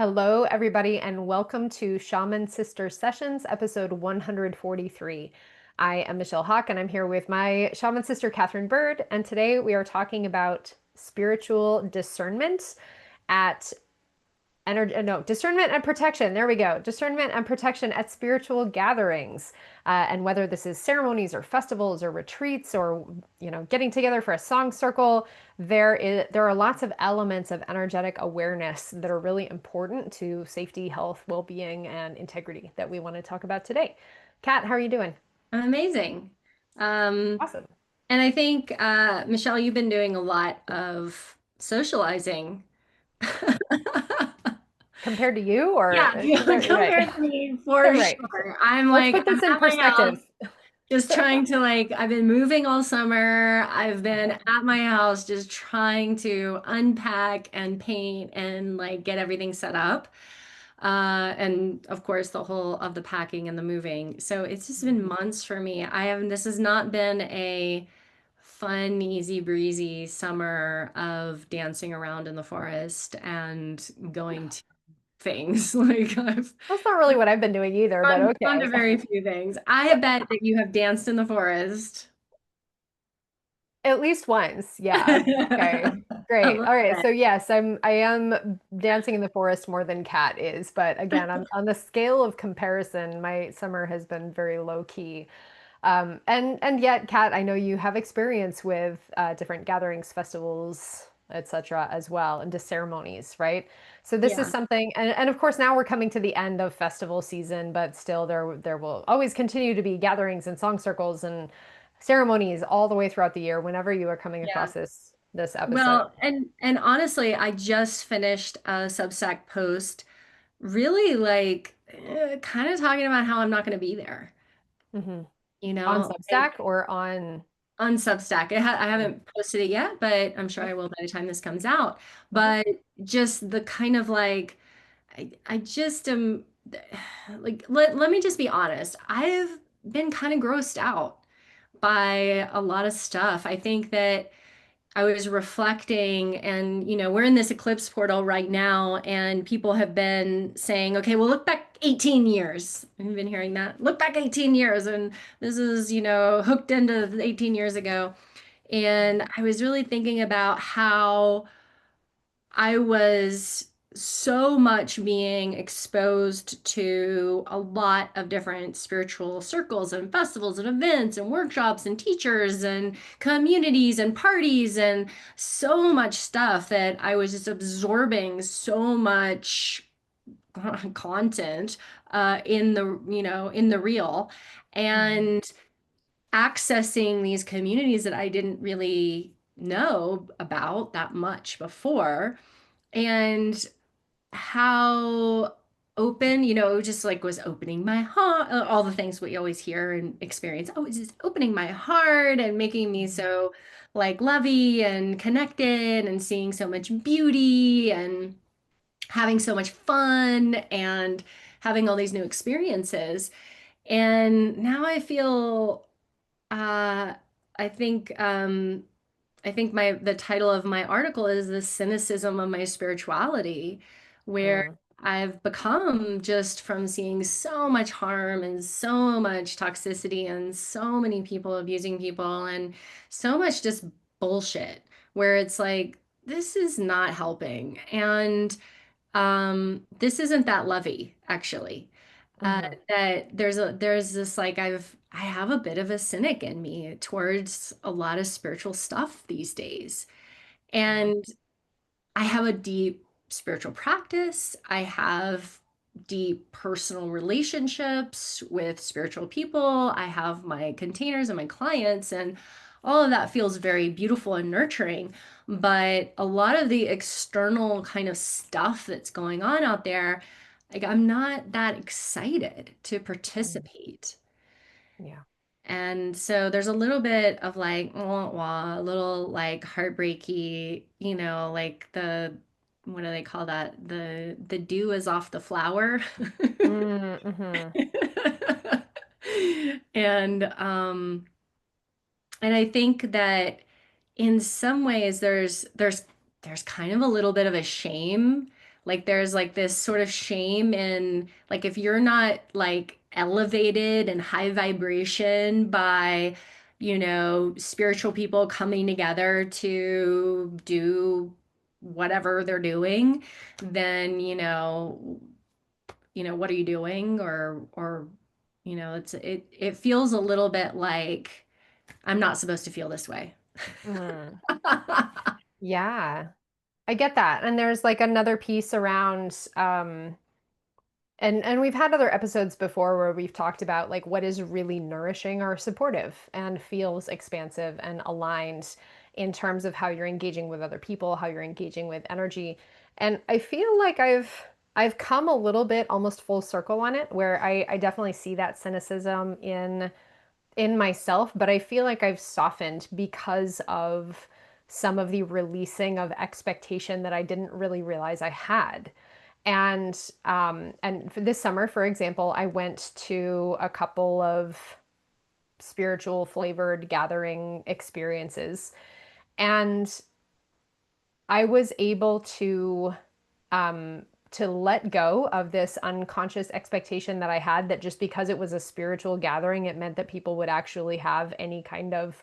Hello, everybody, and welcome to Shaman Sister Sessions, episode 143. I am Michelle Hawk, and I'm here with my shaman sister, Katherine Bird, and today we are talking about spiritual discernment at discernment and protection. There we go. Discernment and protection at spiritual gatherings. And whether this is ceremonies or festivals or retreats or, getting together for a song circle, there are lots of elements of energetic awareness that are really important to safety, health, well-being, and integrity that we want to talk about today. Kat, how are you doing? Amazing. Um, Awesome. and I think, Michelle, you've been doing a lot of socializing. Compared to you or Yeah, right. compared to me for Right. sure. Let's put I'm this in at my house perspective. just trying to I've been moving all summer. I've been at my house just trying to unpack and paint and get everything set up. And of course the whole of the packing and the moving. So it's just been months for me. This has not been a fun, easy breezy summer of dancing around in the forest and going to things. I've That's not really what I've been doing either, but gone to okay. very few things. I bet that you have danced in the forest. At least once. Yeah. Okay. A Great. little All right. bit. So yes, I am dancing in the forest more than Kat is, but again, on the scale of comparison, my summer has been very low key. And yet, Kat, I know you have experience with different gatherings, festivals, etc. as well, and just ceremonies, right? So this is Yeah. something, and of course now we're coming to the end of festival season, but still there will always continue to be gatherings and song circles and ceremonies all the way throughout the year whenever you are coming Yeah. across this episode. Well, and honestly, I just finished a Substack post, really kind of talking about how I'm not going to be there, Hmm. you On know, Substack or on. on Substack. I haven't posted it yet, but I'm sure I will by the time this comes out. Mhm. But just the kind of I just am let me just be honest. I've been kind of grossed out by a lot of stuff. I think that I was reflecting, and we're in this eclipse portal right now, and people have been saying, okay, well, look back 18 years. I've been hearing that. Look back 18 years, and this is, hooked into 18 years ago. And I was really thinking about how I was so much being exposed to a lot of different spiritual circles and festivals and events and workshops and teachers and communities and parties and so much stuff that I was just absorbing so much content in the real Mhm. and accessing these communities that I didn't really know about that much before and how open, just was opening my heart, all the things we always hear and experience. Oh, it's just opening my heart and making me Mhm. so lovey and connected and seeing so much beauty and having so much fun and having all these new experiences. And now I feel, uh, I think, I think the title of my article is The Cynicism of My Spirituality, where Mhm. I've become just from seeing so much harm and so much toxicity and so many people abusing people and so much just bullshit, where it's this is not helping. And this isn't that lovey, actually. Uh, Mhm. that there's this I have a bit of a cynic in me towards a lot of spiritual stuff these days. Mhm. And I have a deep spiritual practice. I have deep personal relationships with spiritual people. I have my containers and my clients, and all of that feels very beautiful and nurturing. But a lot of the external kind of stuff that's going on out there, I'm not that excited to Mhm. participate. Yeah. And so there's a little bit of wah, wah, a little heartbreaky, what do they call that? The dew is off the flower. Mm-hmm. And um and I think that in some ways there's kind of a little bit of a shame Like there's like this sort of shame in like if you're not like elevated and high vibration by, spiritual people coming together to do whatever they're doing, then, what are you doing? Or, it feels a little bit like I'm not supposed to feel this way. Mhm. Yeah, I get that. And there's like another piece around and we've had other episodes before where we've talked about like what is really nourishing or supportive and feels expansive and aligned in terms of how you're engaging with other people, how you're engaging with energy. And I feel like I've come a little bit almost full circle on it where I definitely see that cynicism in myself, but I feel like I've softened because of some of the releasing of expectation that I didn't really realize I had. And for this summer, for example, I went to a couple of spiritual flavored gathering experiences, and I was able to let go of this unconscious expectation that I had that just because it was a spiritual gathering, it meant that people would actually have any kind of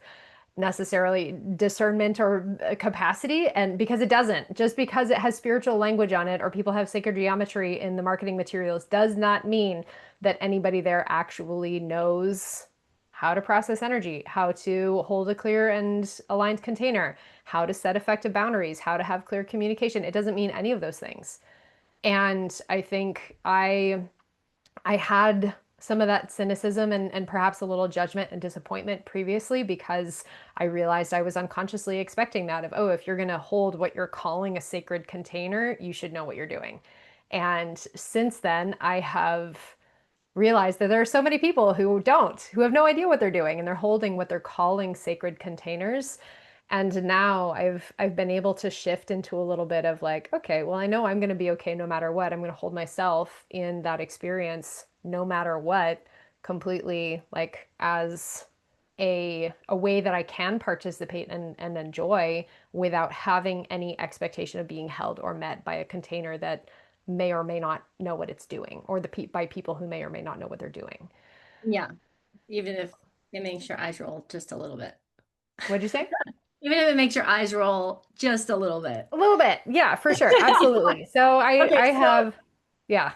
necessarily discernment or capacity. And because it doesn't, just because it has spiritual language on it or people have sacred geometry in the marketing materials does not mean that anybody there actually knows how to process energy, how to hold a clear and aligned container, how to set effective boundaries, how to have clear communication. It doesn't mean any of those things. And I think I had some of that cynicism and perhaps a little judgment and disappointment previously because I realized I was unconsciously expecting that of, oh, if you're going to hold what you're calling a sacred container, you should know what you're doing. And since then, I have realized that there are so many people who don't, who have no idea what they're doing, and they're holding what they're calling sacred containers. And now I've been able to shift into a little bit of like, okay, well, I know I'm going to be okay no matter what. I'm going to hold myself in that experience no matter what, completely like as a way that I can participate and enjoy without having any expectation of being held or met by a container that may or may not know what it's doing, or by people who may or may not know what they're doing. Yeah, even if it makes your eyes roll just a little bit. What'd you say? Even if it makes your eyes roll just a little bit. A little bit. Yeah, for sure. Absolutely. So Okay, I so have, yeah.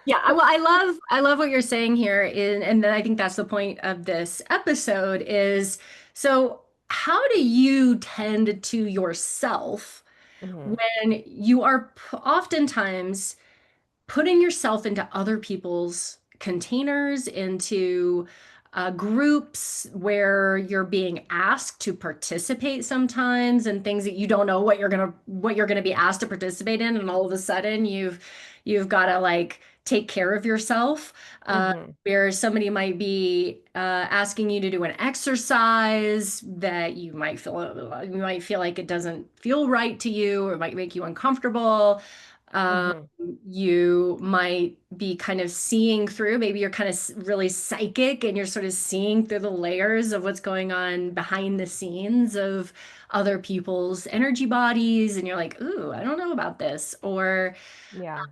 yeah, well, I love what you're saying here, and then I think that's the point of this episode is so how do you tend to yourself Mhm. when you are oftentimes putting yourself into other people's containers, into groups where you're being asked to participate sometimes and things that you don't know what you're gonna be asked to participate in, and all of a sudden you've got to like take care of yourself. Mhm. Where somebody might be asking you to do an exercise that you might feel like it doesn't feel right to you or might make you uncomfortable. Um, Mhm. you might be kind of seeing through, maybe you're kind of really psychic and you're sort of seeing through the layers of what's going on behind the scenes of other people's energy bodies. And you're like, ooh, I don't know about this. Or Yeah.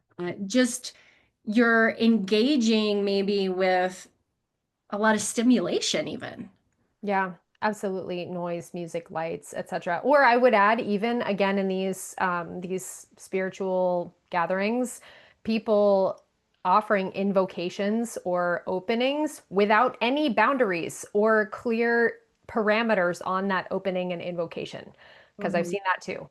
just you're engaging maybe with a lot of stimulation, even. Yeah, absolutely. Noise, music, lights, etc. Or I would add, even again in these spiritual gatherings, people offering invocations or openings without any boundaries or clear parameters on that opening and invocation, because I've Mhm. seen that too.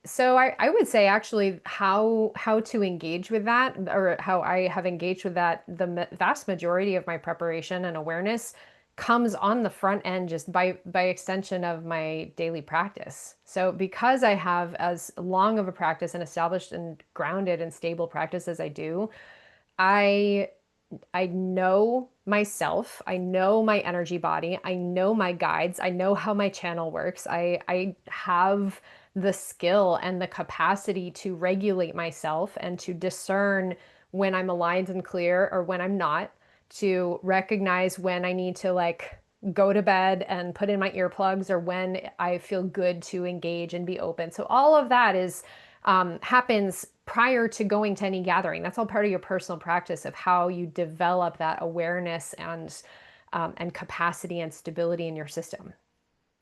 So I would say actually how to engage with that, or how I have engaged with that, the vast majority of my preparation and awareness comes on the front end just by extension of my daily practice. So because I have as long of a practice and established and grounded and stable practice as I do, I I know myself. I know my energy body. I know my guides. I know how my channel works. I have the skill and the capacity to regulate myself and to discern when I'm aligned and clear or when I'm not, to recognize when I need to like go to bed and put in my earplugs or when I feel good to engage and be open. So all of that is happens prior to going to any gathering. That's all part of your personal practice of how you develop that awareness and capacity and stability in your system.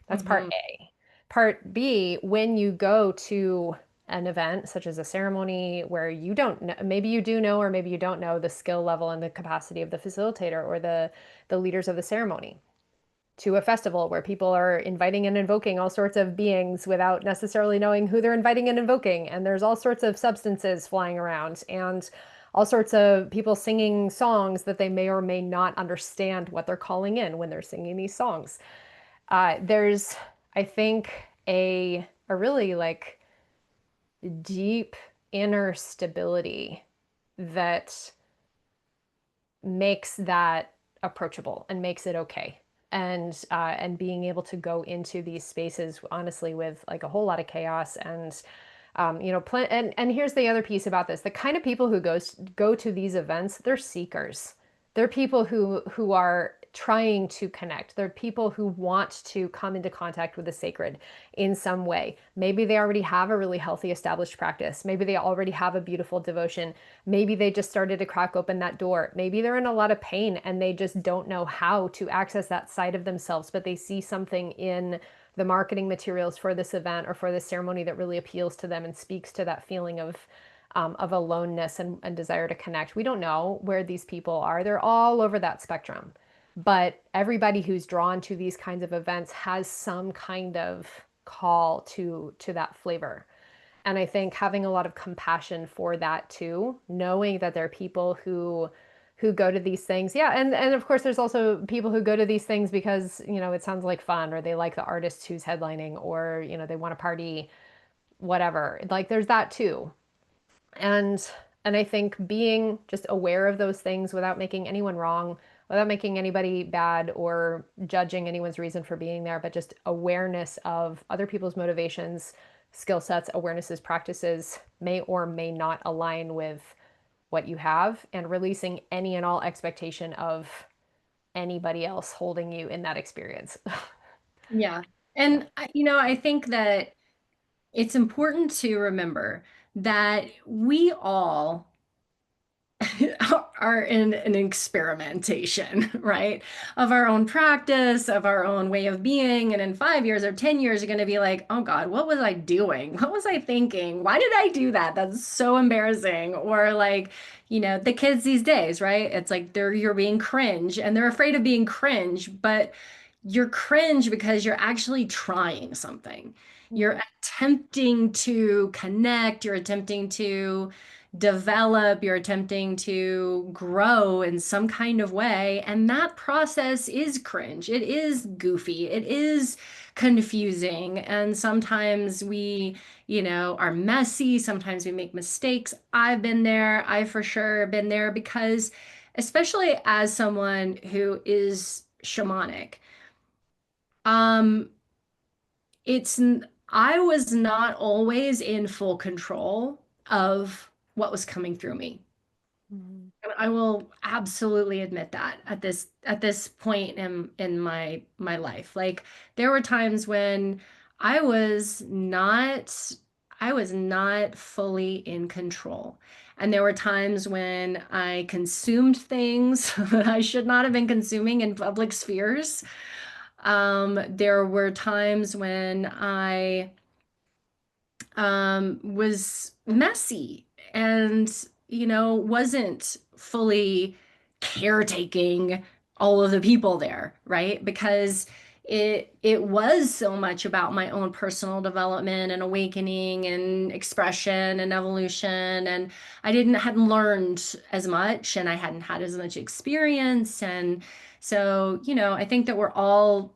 That's part Hmm. A. Part B, when you go to an event such as a ceremony where you don't know, maybe you do know, or maybe you don't know the skill level and the capacity of the facilitator or the leaders of the ceremony, to a festival where people are inviting and invoking all sorts of beings without necessarily knowing who they're inviting and invoking. And there's all sorts of substances flying around and all sorts of people singing songs that they may or may not understand what they're calling in when they're singing these songs. There's, I think, a really like deep inner stability that makes that approachable and makes it okay. And being able to go into these spaces honestly with like a whole lot of chaos and and here's the other piece about this: the kind of people who go to these events, they're seekers. They're people who are trying to connect. They're people who want to come into contact with the sacred in some way. Maybe they already have a really healthy established practice. Maybe they already have a beautiful devotion. Maybe they just started to crack open that door. Maybe they're in a lot of pain and they just don't know how to access that side of themselves, but they see something in the marketing materials for this event or for this ceremony that really appeals to them and speaks to that feeling of aloneness and desire to connect. We don't know where these people are. They're all over that spectrum. But everybody who's drawn to these kinds of events has some kind of call to that flavor. And I think having a lot of compassion for that too, knowing that there are people who go to these things. Yeah, and of course there's also people who go to these things because, it sounds like fun, or they like the artist who's headlining, or, they want to party, whatever. Like there's that too. And I think being just aware of those things without making anyone wrong, without making anybody bad or judging anyone's reason for being there, but just awareness of other people's motivations, skill sets, awarenesses, practices may or may not align with what you have, and releasing any and all expectation of anybody else holding you in that experience. Yeah. Yeah. And I think that it's important to remember that we all are in an experimentation, right? Of our own practice, of our own way of being. And in 5 years or 10 years, you're going to be like, oh God, what was I doing? What was I thinking? Why did I do that? That's so embarrassing. Or like, the kids these days, right? It's like you're being cringe and they're afraid of being cringe, but you're cringe because you're actually trying something. You're Mhm. attempting to connect, you're attempting to develop, you're attempting to grow in some kind of way. And that process is cringe. It is goofy. It is confusing. And sometimes we, are messy. Sometimes we make mistakes. I've been there. I for sure been there because, especially as someone who is shamanic, um, I was not always in full control of what was coming through me. Mhm. And I will absolutely admit that at this point in my life. Like there were times when I was not I was not fully in control. And there were times when I consumed things that I should not have been consuming in public spheres. There were times when I was messy and, wasn't fully caretaking all of the people there, right? Because it was so much about my own personal development and awakening and expression and evolution. And I hadn't learned as much and I hadn't had as much experience. And so, I think that we're all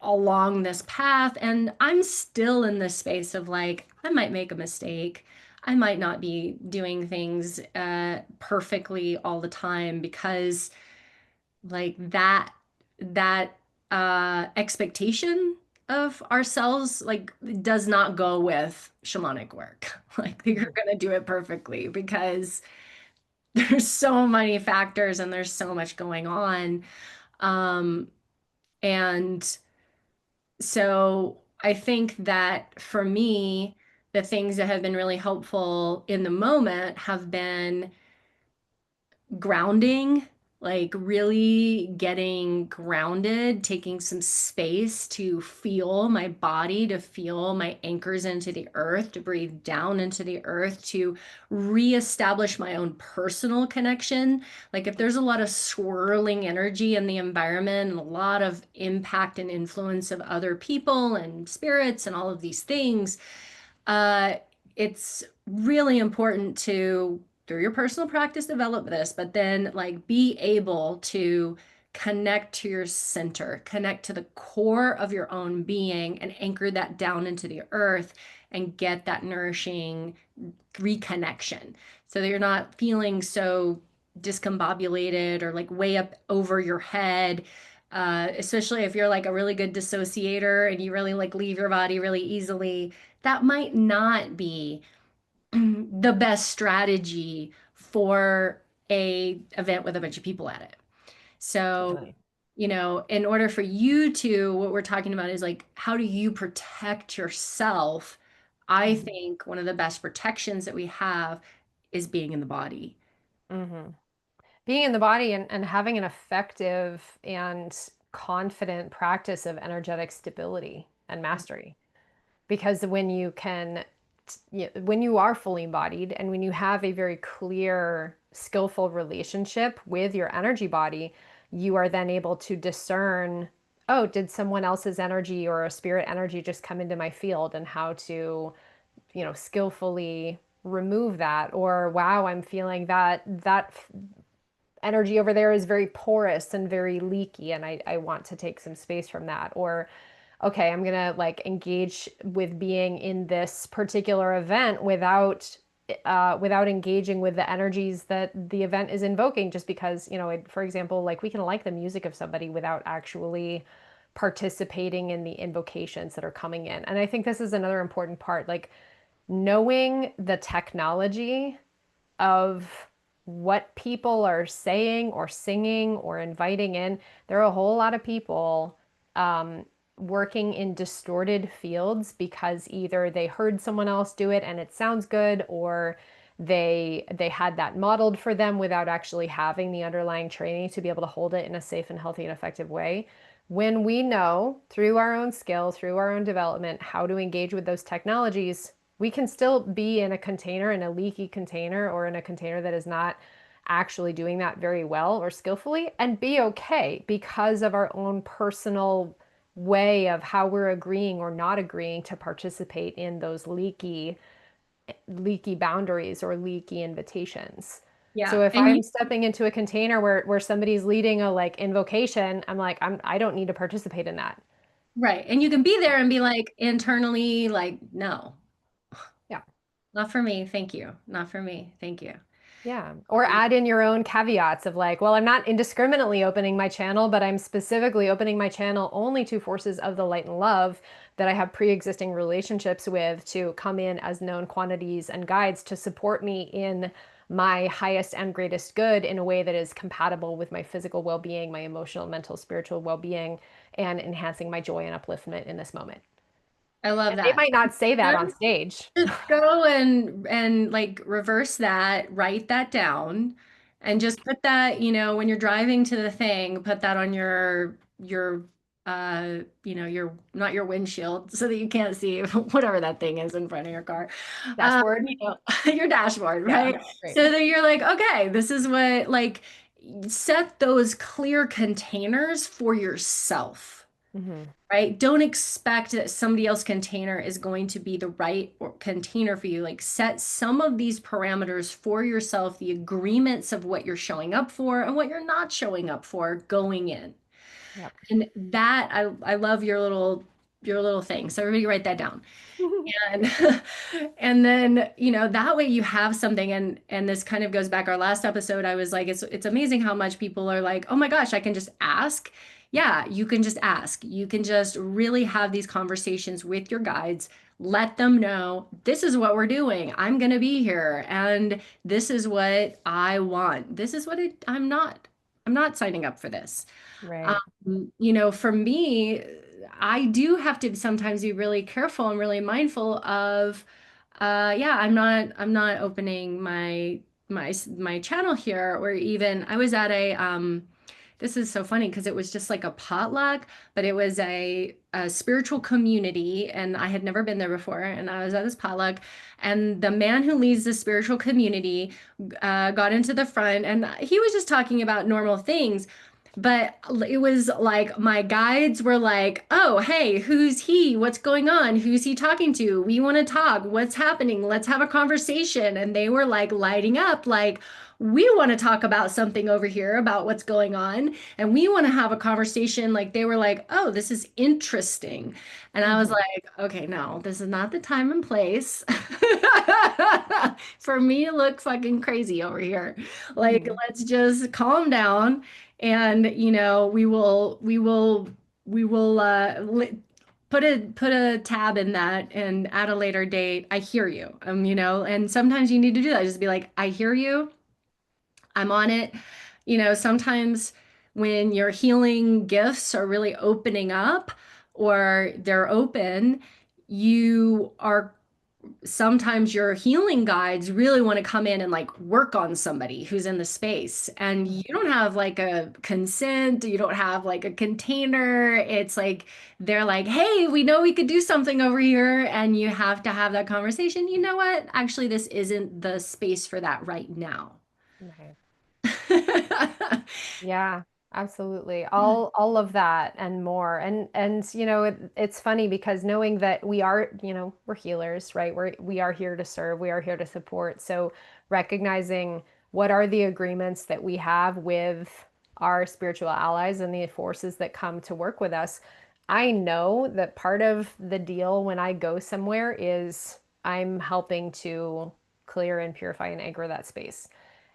along this path. And I'm still in this space of like, I might make a mistake. I might not be doing things perfectly all the time because like that expectation of ourselves like does not go with shamanic work. Like you're Mhm. gonna do it perfectly because there's so many factors and there's so much going on. Um, and So I think that for me, the things that have been really helpful in the moment have been grounding, like really getting grounded, taking some space to feel my body, to feel my anchors into the earth, to breathe down into the earth, to reestablish my own personal connection. Like if there's a lot of swirling energy in the environment and a lot of impact and influence of other people and spirits and all of these things, uh, it's really important to, through your personal practice, develop this, but then like be able to connect to your center, connect to the core of your own being and anchor that down into the earth and get that nourishing reconnection so that you're not feeling so discombobulated or like way up over your head. Especially if you're like a really good dissociator and you really like leave your body really easily, that might not be the best strategy for a event with a bunch of people at it. So, Totally. in order for you to, what we're talking about is like, how do you protect yourself? I Mhm. think one of the best protections that we have is being in the body. Mhm. Being in the body and having an effective and confident practice of energetic stability and mastery. Because when you are fully embodied and when you have a very clear, skillful relationship with your energy body, you are then able to discern, oh, did someone else's energy or a spirit energy just come into my field, and how to, skillfully remove that. Or wow, I'm feeling that energy over there is very porous and very leaky, and I want to take some space from that. Or okay, I'm gonna like engage with being in this particular event without engaging with the energies that the event is invoking, just because, for example, like we can like the music of somebody without actually participating in the invocations that are coming in. And I think this is another important part, like knowing the technology of what people are saying or singing or inviting in. There are a whole lot of people um, working in distorted fields because either they heard someone else do it and it sounds good, or they had that modeled for them without actually having the underlying training to be able to hold it in a safe and healthy and effective way. When we know through our own skill, through our own development, how to engage with those technologies, we can still be in a container, in a leaky container, or in a container that is not actually doing that very well or skillfully, and be okay because of our own personal way of how we're agreeing or not agreeing to participate in those leaky boundaries or leaky invitations. So Yeah. if And you, I'm stepping into a container where somebody's leading a like invocation, I'm like, I don't need to participate in that. right. And you can be there and be like internally, like, no, Yeah. not for me. Thank you. Not for me. Thank you. Yeah. Or add in your own caveats of like, well, I'm not indiscriminately opening my channel, but I'm specifically opening my channel only to forces of the light and love that I have pre-existing relationships with, to come in as known quantities and guides to support me in my highest and greatest good in a way that is compatible with my physical well-being, my emotional, mental, spiritual well-being, and enhancing my joy and upliftment in this moment. I love And they that. might not say that on stage. Just go and like reverse that, write that down, and just put that, when you're driving to the thing, put that on your not your windshield so that you can't see whatever that thing is in front of your car. Dashboard. Your dashboard, Yeah. right? Great. So that you're like, okay, this is what like set those clear containers for yourself. Hmm. Right? Don't expect that somebody else's container is going to be the right container for you. Like set some of these parameters for yourself, the agreements of what you're showing up for and what you're not showing up for going in. Yep. And that I love your little thing. So everybody write that down. And and then, that way you have something, and this kind of goes back our last episode. I was like, it's amazing how much people are like, "Oh my gosh, I can just ask." Yeah, you can just ask. You can just really have these conversations with your guides. Let them know this is what we're doing. I'm going to be here and this is what I want. This is what I'm not signing up for this. Right. For me, I do have to sometimes be really careful and really mindful of Yeah, I'm not opening my channel here, or even I was at a this is so funny because it was just like a potluck, but it was a spiritual community, and I had never been there before. And I was at this potluck, and the man who leads the spiritual community got into the front, and he was just talking about normal things. But it was like my guides were like, "Oh, hey, who's he? What's going on? Who's he talking to? We want to talk. What's happening? Let's have a conversation." And they were like lighting up, like, "We want to talk about something over here about what's going on, and we want to have a conversation." Like they were like, "Oh, this is interesting." And I was Hmm. like, "Okay, no, this is not the time and place for me to look fucking crazy over here. Like, Hmm. let's just calm down." And we will put a tab in that, and at a later date I hear you, and sometimes you need to do that, just be like, I hear you, I'm on it. Sometimes when your healing gifts are really opening up, or they're open, you are sometimes your healing guides really want to come in and like work on somebody who's in the space, and you don't have like a consent, you don't have like a container. It's like they're like, "Hey, we know we could do something over here," and you have to have that conversation. You know what? Actually, this isn't the space for that right now. Right. Yeah, absolutely. All of that and more. And it's funny because knowing that we are, we're healers, right? We are here to serve, we are here to support. So recognizing what are the agreements that we have with our spiritual allies and the forces that come to work with us. I know that part of the deal when I go somewhere is I'm helping to clear and purify and anchor that space,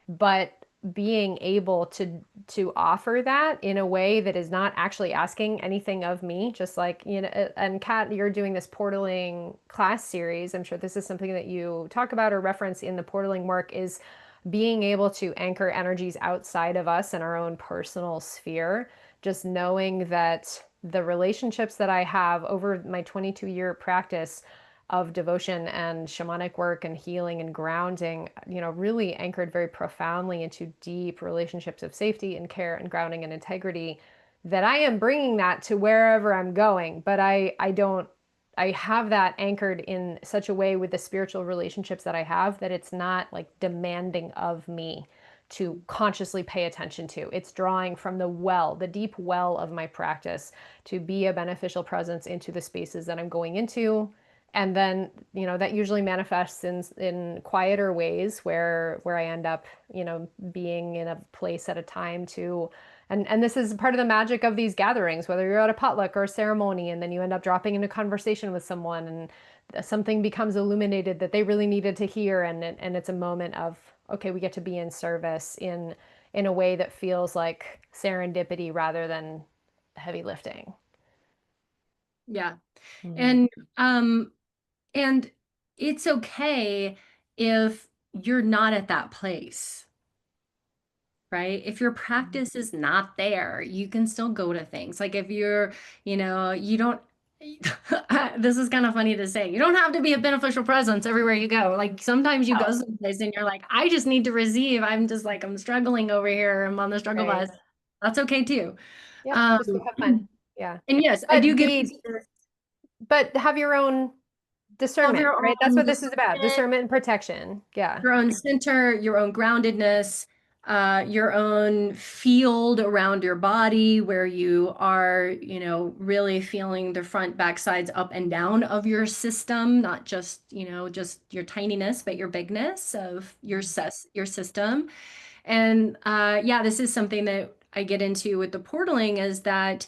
but being able to offer that in a way that is not actually asking anything of me, just like, and Kat, you're doing this portaling class series. I'm sure this is something that you talk about or reference in the portaling work, is being able to anchor energies outside of us in our own personal sphere, just knowing that the relationships that I have over my 22-year practice of devotion and shamanic work and healing and grounding, really anchored very profoundly into deep relationships of safety and care and grounding and integrity, that I am bringing that to wherever I'm going. But I don't, I have that anchored in such a way with the spiritual relationships that I have that it's not like demanding of me to consciously pay attention to. It's drawing from the well, the deep well of my practice to be a beneficial presence into the spaces that I'm going into. And then that usually manifests in quieter ways where I end up being in a place at a time to, and this is part of the magic of these gatherings, whether you're at a potluck or a ceremony, and then you end up dropping into conversation with someone, and something becomes illuminated that they really needed to hear, and it's a moment of, okay, we get to be in service in a way that feels like serendipity rather than heavy lifting. Yeah. Mm-hmm. And um and it's okay if you're not at that place, right? If your practice is not there, you can still go to things. Like if you don't, this is kind of funny to say, you don't have to be a beneficial presence everywhere you go. Like sometimes you go Oh, someplace and you're like, I just need to receive. I'm just like, I'm struggling over here. I'm on the struggle right. bus. That's okay too. Yep, Um, just go have fun. Yeah. and yes, I do But give be but have your own have discernment, your right? That's own what this is about. discernment, Discernment and protection. Yeah. your own center, your own groundedness, your own field around your body where you are, really feeling the front, back, sides, up and down of your system, not just, just your tininess, but your bigness of your system. And yeah, this is something that I get into with the portaling, is that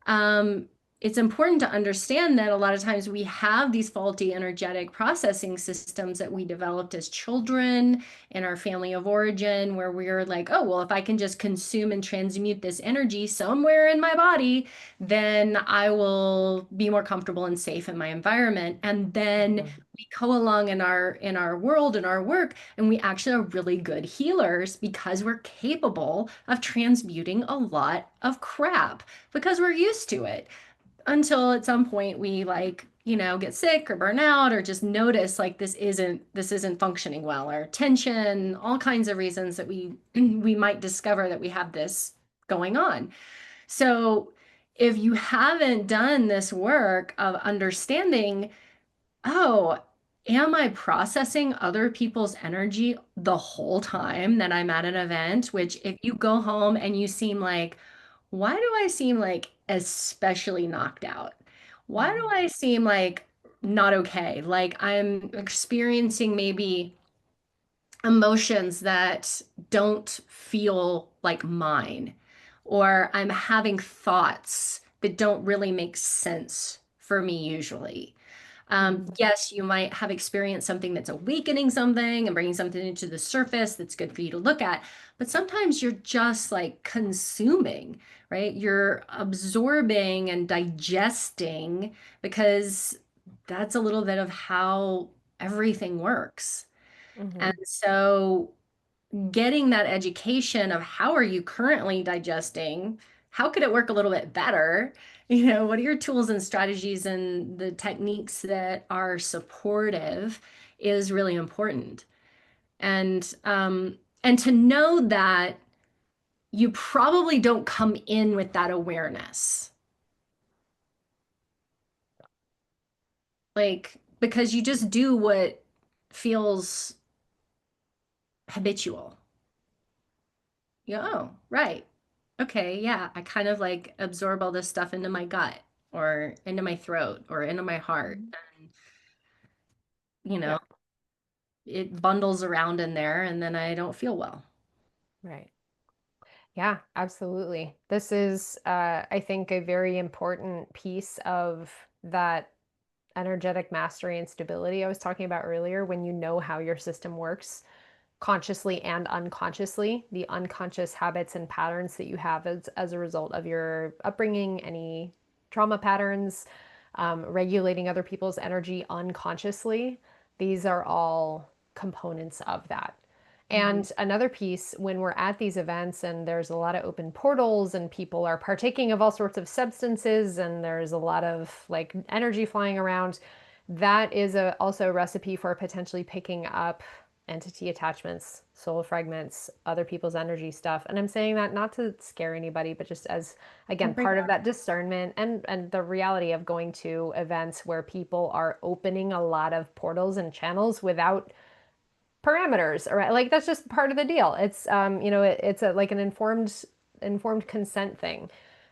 um, it's important to understand that a lot of times we have these faulty energetic processing systems that we developed as children in our family of origin, where we're like, oh, well, if I can just consume and transmute this energy somewhere in my body, then I will be more comfortable and safe in my environment. And then Mhm. we go along in our world, in our work, and we actually are really good healers because we're capable of transmuting a lot of crap because we're used to it. until at some point we like, get sick or burn out or just notice like this isn't functioning well, or tension, all kinds of reasons that we we might discover that we have this going on. So if you haven't done this work of understanding, oh, am I processing other people's energy the whole time that I'm at an event? Which, if you go home and you seem like, why do I seem like especially knocked out? Why do Mhm. I seem like not okay? Like I'm experiencing maybe emotions that don't feel like mine, or I'm having thoughts that don't really make sense for me usually. Mhm. Yes, you might have experienced something that's awakening something and bringing something into the surface that's good for you to look at. But sometimes you're just like consuming, right? You're absorbing and digesting because that's a little bit of how everything works. And Mhm. so getting that education of how are you currently digesting? How could it work a little bit better? What are your tools and strategies and the techniques that are supportive is really important. And to know that you probably don't come in with that awareness. Like, because you just do what feels habitual. Oh, right. Okay, yeah, I kind of like absorb all this stuff into my gut or into my throat or into my heart. Mhm. And, you know, Yeah, it bundles around in there and then I don't feel well. right. Yeah, absolutely. This is, I think, a very important piece of that energetic mastery and stability I was talking about earlier. When you know how your system works, consciously and unconsciously, the unconscious habits and patterns that you have as a result of your upbringing, any trauma patterns, regulating other people's energy unconsciously, these are all components of that. Mhm. And another piece, when we're at these events and there's a lot of open portals and people are partaking of all sorts of substances and there's a lot of like energy flying around, that is also a recipe for potentially picking up entity attachments, soul fragments, other people's energy stuff. And I'm saying that not to scare anybody, but just as, again, Don't freak part of out. that discernment and the reality of going to events where people are opening a lot of portals and channels without parameters, or like that's just part of the deal. It's it's a like an informed consent thing.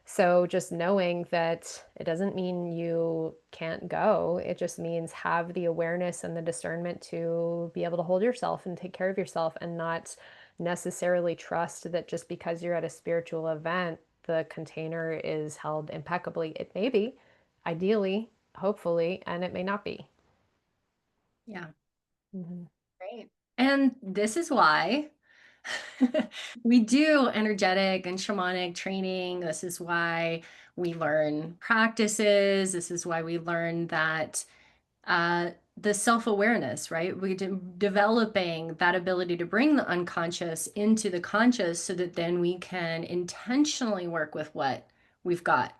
So just knowing that it doesn't mean you can't go, it just means have the awareness and the discernment to be able to hold yourself and take care of yourself and not necessarily trust that just because you're at a spiritual event, the container is held impeccably. It may be, ideally, hopefully, and it may not be. Yeah, Mhm. great. And this is why we do energetic and shamanic training. This is why we learn practices. This is why we learn that uh, the self-awareness, right? Developing that ability to bring the unconscious into the conscious so that then we can intentionally work with what we've got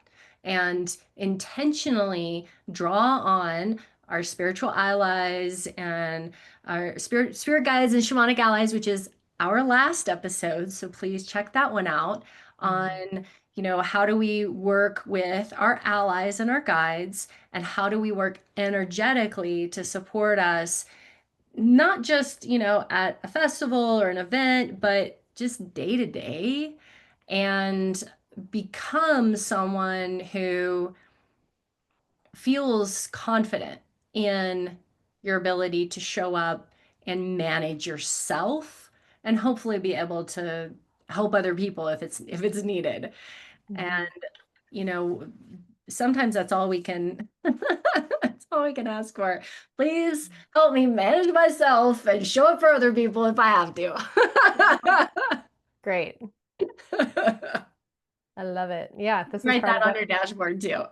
and intentionally draw on our spiritual allies and our spirit guides and shamanic allies, which is our last episode. So please check that one out on, Mhm. how do we work with our allies and our guides, and how do we work energetically to support us, not just, at a festival or an event, but just day to day, and become someone who feels confident in your ability to show up and manage yourself and hopefully be able to help other people if it's needed. And Mhm. you know, sometimes that's all we can that's all we can ask for. Please help me manage myself and show up for other people if I have to. Great. I love it. Yeah, this is Write part that of on what. your dashboard too.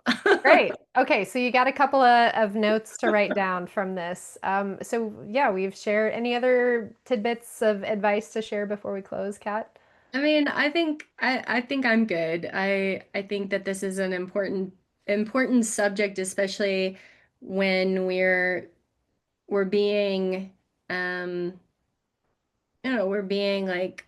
Great. Okay, so you got a couple of notes to write down from this. So yeah, we've shared any other tidbits of advice to share before we close, Kat? I mean, I think I'm good. I think that this is an important important subject, especially when we're being um we're being like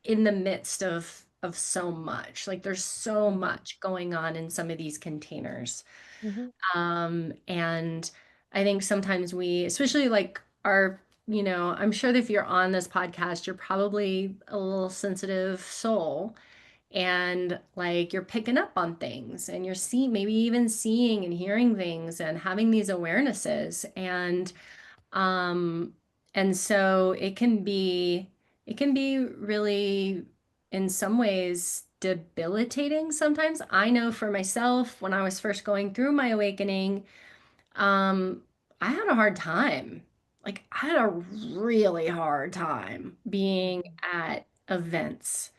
in the midst of so much. Like there's so much going on in some of these containers. Mm-hmm. And I think sometimes we, especially like our, I'm sure that if you're on this podcast, you're probably a little sensitive soul and like you're picking up on things and you're seeing, maybe even seeing and hearing things and having these awarenesses. Um, and so it can be really in some ways debilitating sometimes. I know for myself when I was first going through my awakening, um, I had a hard time. Like I had a really hard time being at events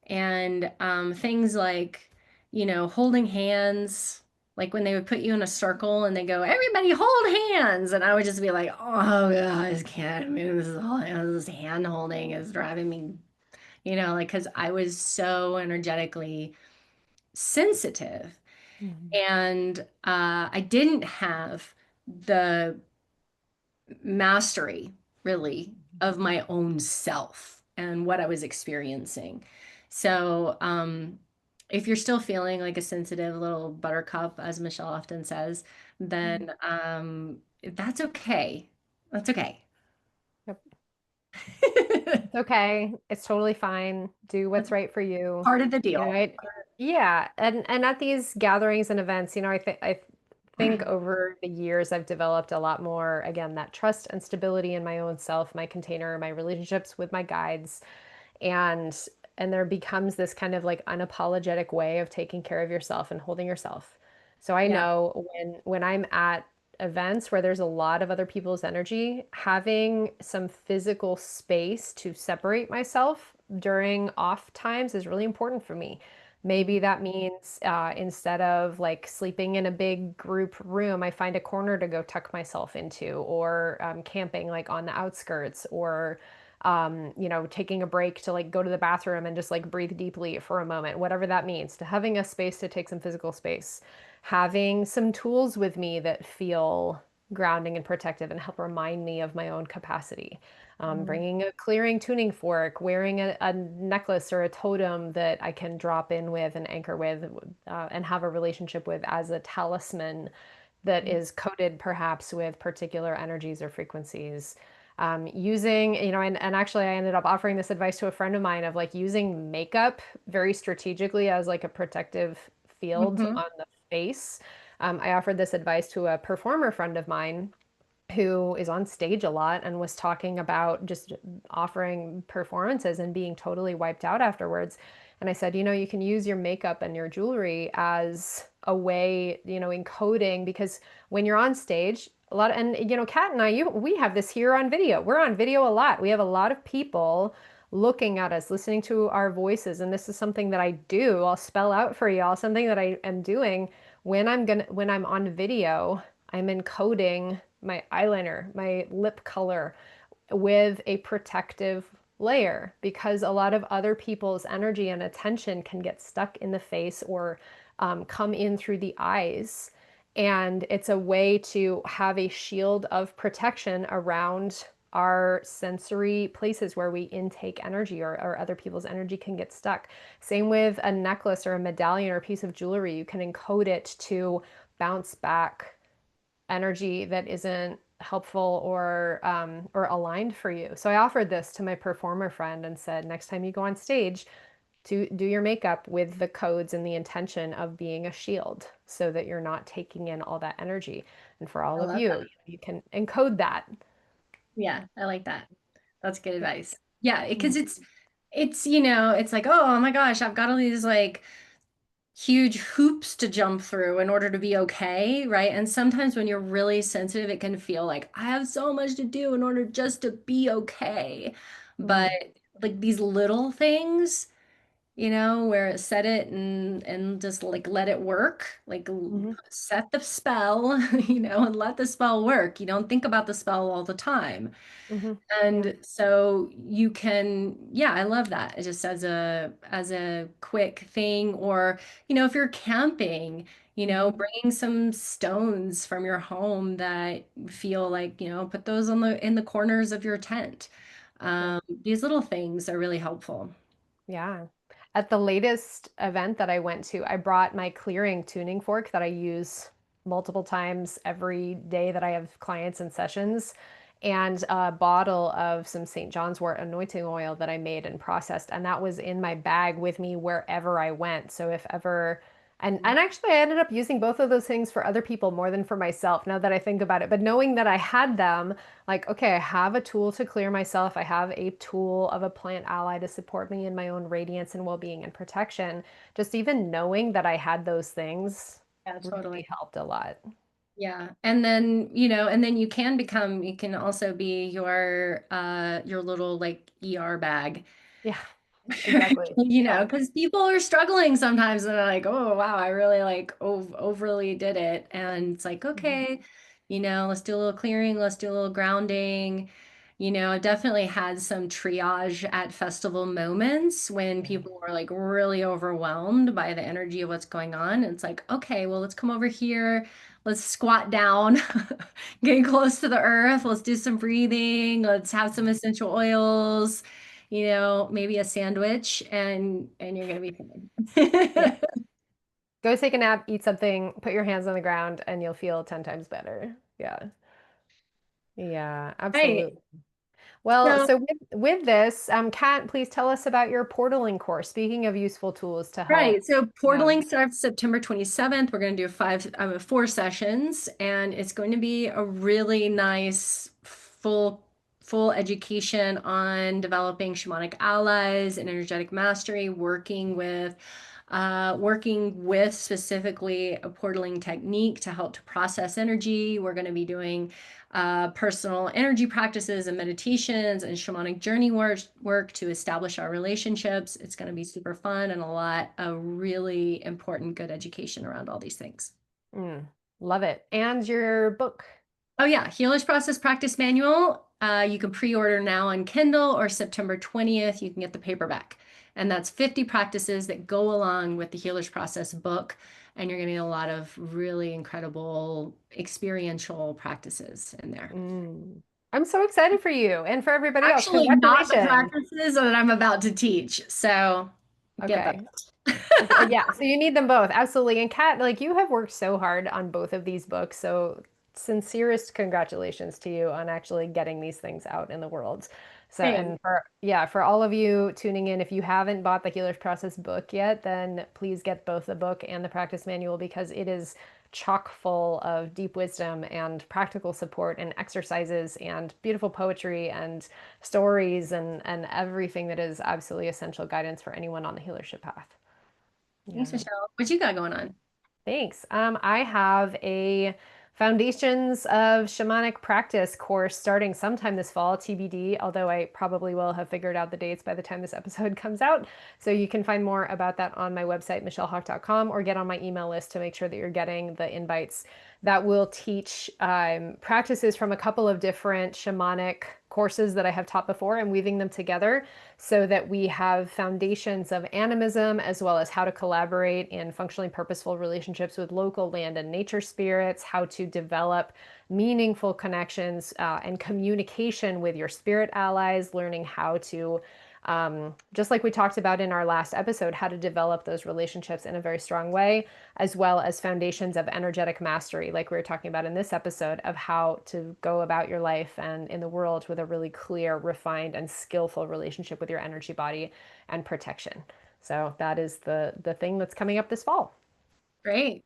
and things like, holding hands, like when they would put you in a circle and they go, everybody hold hands. And I would just be like, oh, God, I just can't. I mean, this hand holding is driving me, like, because I was so energetically sensitive. Mm-hmm. And I didn't have the mastery, really, of my own self and what I was experiencing. So, if you're still feeling like a sensitive little buttercup, as Michelle often says, then that's okay. That's okay. Yep. It's okay. It's totally fine. Do That's what's right for you. part of the You know, deal. yeah, and at these gatherings and events, I think over the years I've developed a lot more, again, that trust and stability in my own self, my container, my relationships with my guides, and and there becomes this kind of like unapologetic way of taking care of yourself and holding yourself. So I Yeah. know when I'm at events where there's a lot of other people's energy, having some physical space to separate myself during off times is really important for me. Maybe that means instead of like sleeping in a big group room, I find a corner to go tuck myself into, or camping like on the outskirts, or taking a break to like go to the bathroom and just like breathe deeply for a moment, whatever that means, to having a space to take some physical space, having some tools with me that feel grounding and protective and help remind me of my own capacity. Mm, Bringing a clearing tuning fork, wearing a necklace or a totem that I can drop in with and anchor with, and have a relationship with as a talisman that mm, is coded perhaps with particular energies or frequencies. Using, and actually, I ended up offering this advice to a friend of mine of like using makeup very strategically as like a protective field mhm, on the face. I offered this advice to a performer friend of mine who is on stage a lot and was talking about just offering performances and being totally wiped out afterwards. And I said, you can use your makeup and your jewelry as a way, encoding, because when you're on stage, a lot of, and Kat and we have this here on video. We're on video a lot. We have a lot of people looking at us, listening to our voices. And this is something that I do. I'll spell out for y'all something that I am doing when I'm on video. I'm encoding my eyeliner, my lip color with a protective layer, because a lot of other people's energy and attention can get stuck in the face or come in through the eyes. And it's a way to have a shield of protection around our sensory places where we intake energy, or other people's energy can get stuck. Same with a necklace or a medallion or a piece of jewelry. You can encode it to bounce back energy that isn't helpful or aligned for you. So I offered this to my performer friend and said, next time you go on stage, to do your makeup with the codes and the intention of being a shield, so that you're not taking in all that energy. And for all I of love you, that. you can encode that. Yeah, I like that. That's good advice. Yeah, Mm. because it's like, oh my gosh, I've got all these like huge hoops to jump through in order to be okay, right? And sometimes when you're really sensitive, it can feel like I have so much to do in order just to be okay. But Mm. like these little things, where set it and just like let it work, like Hmm. set the spell, and let the spell work. You don't think about the spell all the time. Hmm. Yeah. And so you can, yeah, I love that. Just as a quick thing, or if you're camping, Hmm. bringing some stones from your home that feel like, put those on the in the corners of your tent. Yeah. These little things are really helpful. Yeah. At the latest event that I went to, I brought my clearing tuning fork that I use multiple times every day that I have clients and sessions, and a bottle of some St. John's wort anointing oil that I made and processed. And that was in my bag with me wherever I went. So if ever, and actually I ended up using both of those things for other people more than for myself now that I think about it. But knowing that I had them, like, okay, I have a tool to clear myself. I have a tool of a plant ally to support me in my own radiance and well-being and protection. Just even knowing that I had those things Yeah, totally. really helped a lot. Yeah. And then you can also be your little like ER bag. Yeah, exactly. Yeah. Because people are struggling sometimes and they're like, oh wow, I really like overly did it. And it's like, Mhm. okay, let's do a little clearing, let's do a little grounding. I've definitely had some triage at festival moments when people were like really overwhelmed by the energy of what's going on. And it's like, okay, well, let's come over here. Let's squat down, get close to the earth. Let's do some breathing. Let's have some essential oils, maybe a sandwich, and you're gonna be Yeah. fine. Go take a nap, eat something, put your hands on the ground, and you'll feel 10 times better. Yeah. Yeah, Right. absolutely. Well, So so with this, Kat, please tell us about your portaling course. Speaking of useful tools to help. Right. So Yeah. portaling starts September 27th. We're going to do four sessions, and it's going to be a really nice full education on developing shamanic allies and energetic mastery, working with specifically a portaling technique to help to process energy. We're going to be doing personal energy practices and meditations and shamanic journey work to establish our relationships. It's going to be super fun and a lot of really important, good education around all these things. Mm, love it. And your book. Oh, yeah. Healer's Process Practice Manual. You can pre-order now on Kindle, or September 20th, you can get the paperback. And that's 50 practices that go along with the Healer's Process book. And you're getting a lot of really incredible experiential practices in there. Mm. I'm so excited for you and for everybody else. Actually, not the Congratulations. practices that I'm about to teach. So get Okay. those. Yeah, so you need them both. Absolutely. And Kat, like you have worked so hard on both of these books. So sincerest congratulations to you on actually getting these things out in the world. So, Thanks. and for, yeah, for all of you tuning in, if you haven't bought the Healer's Process book yet, then please get both the book and the practice manual because it is chock full of deep wisdom and practical support and exercises and beautiful poetry and stories and everything that is absolutely essential guidance for anyone on the healership path. Thanks, Yeah. Michelle. What you got going on? Thanks. I have a Foundations of Shamanic Practice course starting sometime this fall, TBD, although I probably will have figured out the dates by the time this episode comes out. So you can find more about that on my website, michellehawk.com, or get on my email list to make sure that you're getting the invites. That will teach practices from a couple of different shamanic courses that I have taught before and weaving them together so that we have foundations of animism as well as how to collaborate in functionally purposeful relationships with local land and nature spirits, how to develop meaningful connections and communication with your spirit allies, learning how to just like we talked about in our last episode, how to develop those relationships in a very strong way, as well as foundations of energetic mastery, like we were talking about in this episode, of how to go about your life and in the world with a really clear, refined, and skillful relationship with your energy body and protection. So that is the thing that's coming up this fall. Great.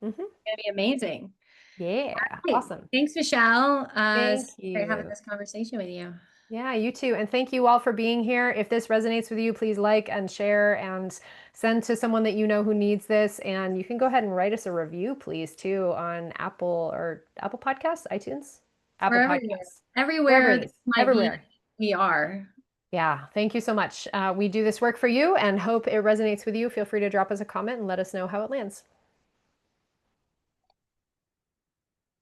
Hmm. It's gonna be amazing. Yeah, Great. awesome. Thanks, Michelle. Thank It's great having you. this conversation with you. Yeah, you too. And thank you all for being here. If this resonates with you, please like and share and send to someone that you know who needs this. And you can go ahead and write us a review, please, too, on Apple Podcasts, iTunes, Apple We're everywhere. Podcasts, wherever Everywhere it this is, might be, everywhere. we are. Yeah, thank you so much. We do this work for you and hope it resonates with you. Feel free to drop us a comment and let us know how it lands.